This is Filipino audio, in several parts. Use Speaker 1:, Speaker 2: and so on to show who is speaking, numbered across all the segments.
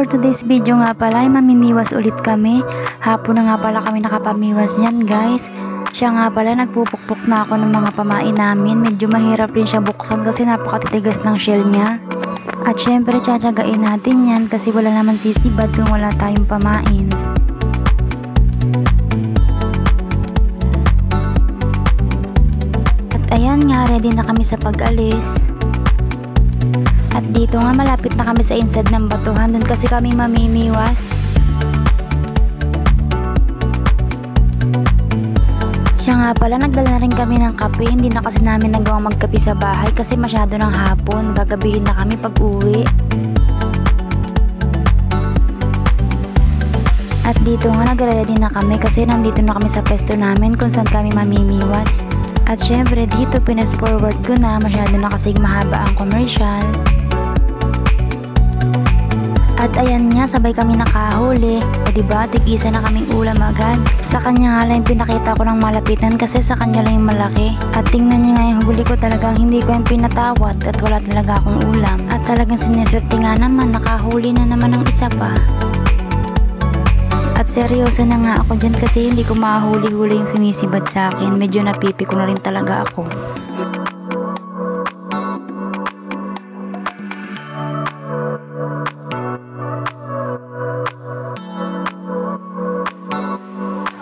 Speaker 1: for today's video nga pala ay mamimiwas ulit kami. Hapon na nga pala kami nakapamiwas niyan guys. Siya nga pala nagpupukpok na ako ng mga pamain namin. Medyo mahirap rin siya buksan kasi napakatitigas ng shell niya. At syempre tsatsagain natin yan kasi wala naman sisibad kung wala tayong pamain. At ayan nga, ready na kami sa pag-alis. At dito nga malapit na kami sa inside ng batuhan, doon kasi kami mamimiwas. Siya nga pala, nagdala na rin kami ng kape. Hindi na kasi namin nagawang magkape sa bahay kasi masyado ng hapon. Gagabihin na kami pag uwi. At dito nga nagre-ready na kami kasi nandito na kami sa pwesto namin kung saan kami mamimiwas. At syempre dito pinas forward ko na, masyado na kasing mahaba ang commercial. At ayan nga, sabay kami nakahuli. O diba, tig-isa na kaming ulam agad. Sa kanya nga lang yung pinakita ko ng malapitan kasi sa kanya lang yung malaki. At tingnan niyo nga yung huli ko, talagang hindi ko yung pinatawad at wala talaga akong ulam. At talagang sineswerte nga naman, nakahuli na naman ng isa pa. At seryoso na nga ako dyan kasi hindi ko mahuli-huli yung sumisibad sa akin. Medyo napipi ko na rin talaga ako.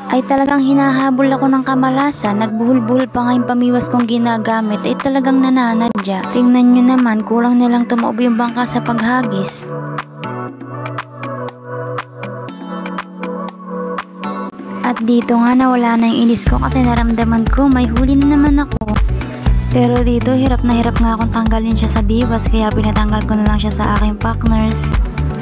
Speaker 1: Ay talagang hinahabol ako ng kamalasan. Nagbuhol-buhol pa nga yung pamiwas kong ginagamit ay talagang nananadya. Tingnan nyo naman, kulang nilang tumaob yung bangka sa paghagis. At dito nga nawala na yung inis ko kasi naramdaman ko may huli na naman ako. Pero dito hirap na hirap nga akong tanggalin siya sa biwas kaya pinatanggal ko na lang siya sa aking partners.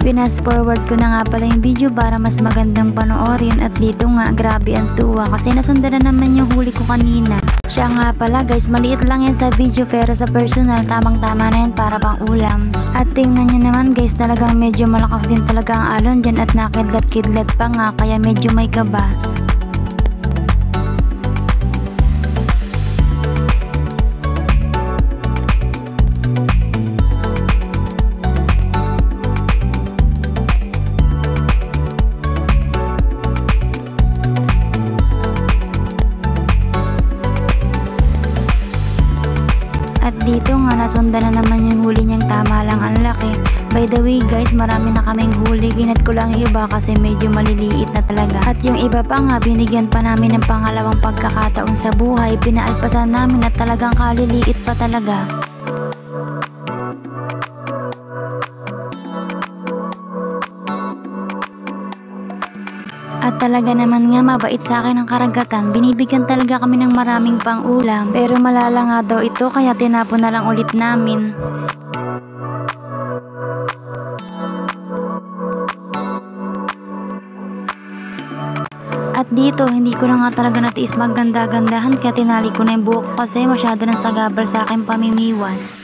Speaker 1: Pinas forward ko na nga pala yung video para mas magandang panoorin. At dito nga grabe ang tuwa kasi nasundan na naman yung huli ko kanina. Siya nga pala guys, maliit lang yan sa video pero sa personal tamang tama na yan para pang ulam. At tingnan nyo naman guys, talagang medyo malakas din talaga ang alon dyan at nakidlat-kidlat pa nga kaya medyo may kaba. At dito nga nasundan na naman yung huli niyang, tama lang ang laki. By the way guys, marami na kaming huli. Ginat ko lang yung iba kasi medyo maliliit na talaga. At yung iba pa nga, binigyan pa namin ng pangalawang pagkakataon sa buhay. Pinaalpasan namin at talagang kaliliit pa talaga. At talaga naman nga mabait sa akin ang karagatan. Binibigyan talaga kami ng maraming pang ulam. Pero malala nga daw ito kaya tinapon na lang ulit namin. At dito hindi ko na nga talaga natiis magganda-gandahan kaya tinali ko na yung buhok ko kasi masyado nang sagabal sa akin pamimiwas.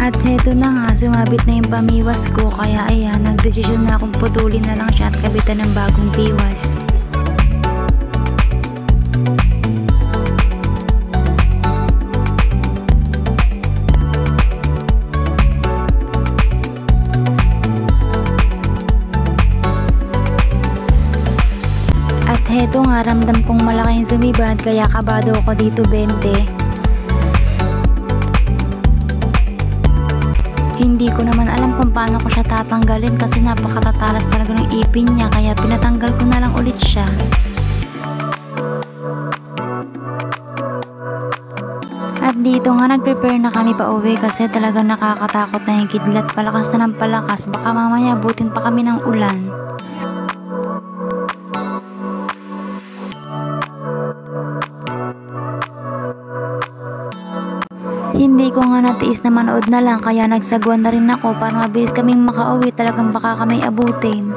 Speaker 1: At heto na nga, sumabit na yung pamiwas ko kaya ayan, nagdesisyon na akong putulin na lang siya at kabitan ng bagong biwas. At heto nga, ramdam kong malaki yung sumibad kaya kabado ako dito 20. Hindi ko naman alam kung paano ko siya tatanggalin kasi napakatatalas talaga ng ipin niya kaya pinatanggal ko na lang ulit siya. At dito nga nag-prepare na kami pa uwi kasi talagang nakakatakot na yung kidlat, palakas na ng palakas, baka mamaya butin pa kami ng ulan. Hindi ko nga natiis na manood na lang kaya nagsagwan na rin ako para mabilis kaming makauwi, talagang baka kami abutin.